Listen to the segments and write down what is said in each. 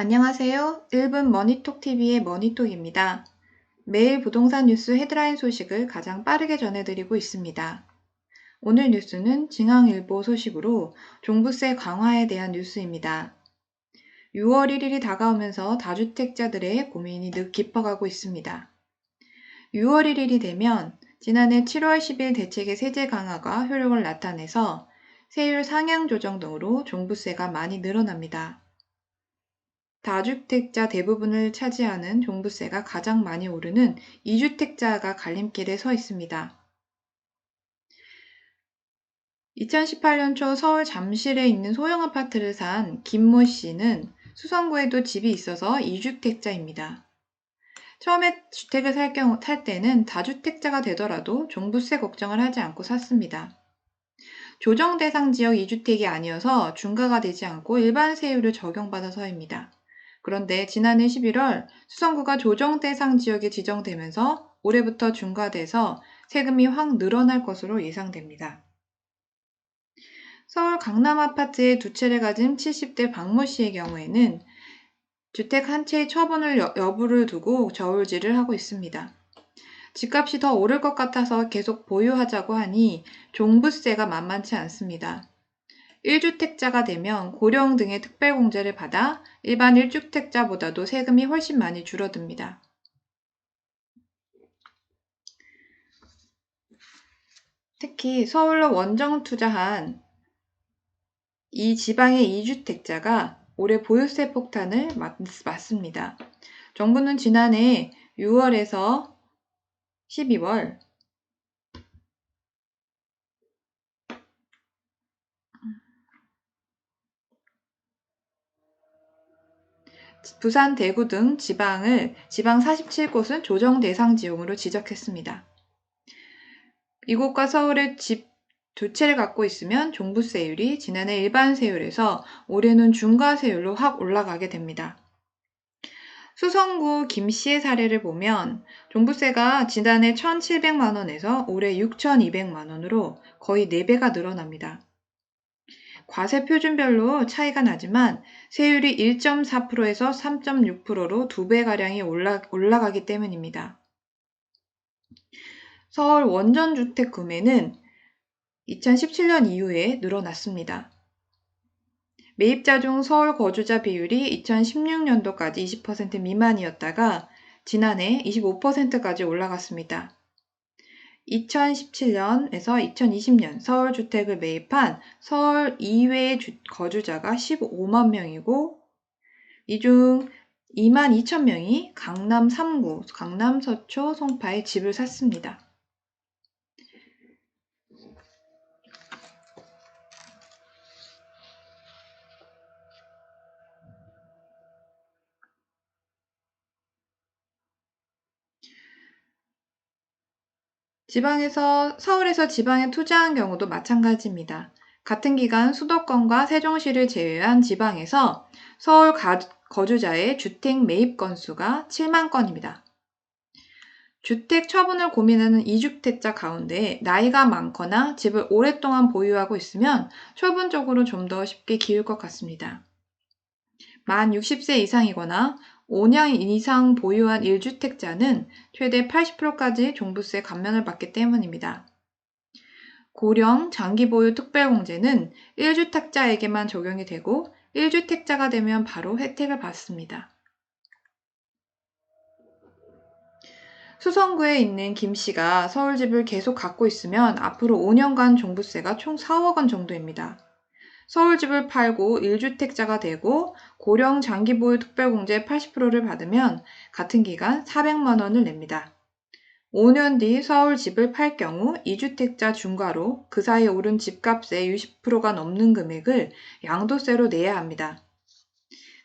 안녕하세요. 1분 머니톡TV의 머니톡입니다. 매일 부동산 뉴스 헤드라인 소식을 가장 빠르게 전해드리고 있습니다. 오늘 뉴스는 중앙일보 소식으로 종부세 강화에 대한 뉴스입니다. 6월 1일이 다가오면서 다주택자들의 고민이 늘 깊어가고 있습니다. 6월 1일이 되면 지난해 7월 10일 대책의 세제 강화가 효력을 나타내서 세율 상향 조정 등으로 종부세가 많이 늘어납니다. 다주택자 대부분을 차지하는 종부세가 가장 많이 오르는 2주택자가 갈림길에 서 있습니다. 2018년 초 서울 잠실에 있는 소형 아파트를 산 김모 씨는 수성구에도 집이 있어서 2주택자입니다. 처음에 주택을 살 때는 다주택자가 되더라도 종부세 걱정을 하지 않고 샀습니다. 조정 대상 지역 2주택이 아니어서 중과가 되지 않고 일반 세율을 적용받아서입니다. 그런데 지난해 11월 수성구가 조정 대상 지역에 지정되면서 올해부터 중과돼서 세금이 확 늘어날 것으로 예상됩니다. 서울 강남 아파트에 두 채를 가진 70대 박모 씨의 경우에는 주택 한 채의 처분을 여부를 두고 저울질을 하고 있습니다. 집값이 더 오를 것 같아서 계속 보유하자고 하니 종부세가 만만치 않습니다. 1주택자가 되면 고령 등의 특별공제를 받아 일반 1주택자보다도 세금이 훨씬 많이 줄어듭니다. 특히 서울로 원정 투자한 이 지방의 2주택자가 올해 보유세 폭탄을 맞습니다. 정부는 지난해 6월에서 12월 부산, 대구 등 지방 47곳은 조정 대상 지역으로 지적했습니다. 이곳과 서울에 집 두 채를 갖고 있으면 종부세율이 지난해 일반 세율에서 올해는 중과세율로 확 올라가게 됩니다. 수성구 김씨의 사례를 보면 종부세가 지난해 1,700만원에서 올해 6,200만원으로 거의 4배가 늘어납니다. 과세 표준별로 차이가 나지만 세율이 1.4%에서 3.6%로 2배가량이 올라가기 때문입니다. 서울 원전주택 구매는 2017년 이후에 늘어났습니다. 매입자 중 서울 거주자 비율이 2016년도까지 20% 미만이었다가 지난해 25%까지 올라갔습니다. 2017년에서 2020년 서울 주택을 매입한 서울 이외의 거주자가 15만 명이고 이 중 2만 2천 명이 강남 3구, 강남 서초, 송파에 집을 샀습니다. 서울에서 지방에 투자한 경우도 마찬가지입니다. 같은 기간 수도권과 세종시를 제외한 지방에서 서울 거주자의 주택 매입 건수가 7만 건입니다. 주택 처분을 고민하는 2주택자 가운데 나이가 많거나 집을 오랫동안 보유하고 있으면 처분적으로 좀 더 쉽게 기울 것 같습니다. 만 60세 이상이거나 5년 이상 보유한 1주택자는 최대 80%까지 종부세 감면을 받기 때문입니다. 고령 장기보유 특별공제는 1주택자에게만 적용이 되고 1주택자가 되면 바로 혜택을 받습니다. 수성구에 있는 김 씨가 서울집을 계속 갖고 있으면 앞으로 5년간 종부세가 총 4억 원 정도입니다. 서울집을 팔고 1주택자가 되고 고령 장기보유 특별공제 80%를 받으면 같은 기간 400만 원을 냅니다. 5년 뒤 서울집을 팔 경우 2주택자 중과로 그 사이 오른 집값의 60%가 넘는 금액을 양도세로 내야 합니다.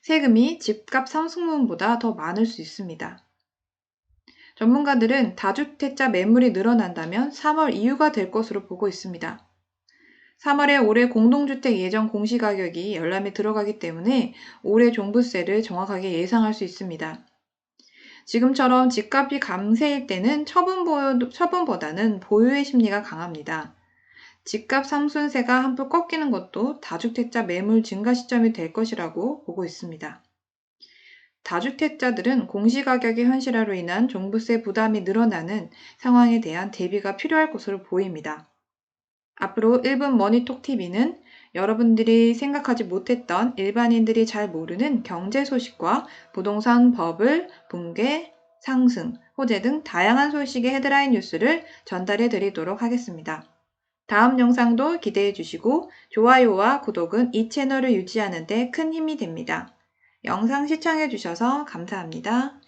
세금이 집값 상승분보다 더 많을 수 있습니다. 전문가들은 다주택자 매물이 늘어난다면 3월 이후가 될 것으로 보고 있습니다. 3월에 올해 공동주택 예정 공시가격이 열람에 들어가기 때문에 올해 종부세를 정확하게 예상할 수 있습니다. 지금처럼 집값이 강세일 때는 처분보다는 보유의 심리가 강합니다. 집값 상승세가 한풀 꺾이는 것도 다주택자 매물 증가 시점이 될 것이라고 보고 있습니다. 다주택자들은 공시가격의 현실화로 인한 종부세 부담이 늘어나는 상황에 대한 대비가 필요할 것으로 보입니다. 앞으로 1분 머니톡TV는 여러분들이 생각하지 못했던 일반인들이 잘 모르는 경제 소식과 부동산 버블, 붕괴, 상승, 호재 등 다양한 소식의 헤드라인 뉴스를 전달해 드리도록 하겠습니다. 다음 영상도 기대해 주시고 좋아요와 구독은 이 채널을 유지하는 데 큰 힘이 됩니다. 영상 시청해 주셔서 감사합니다.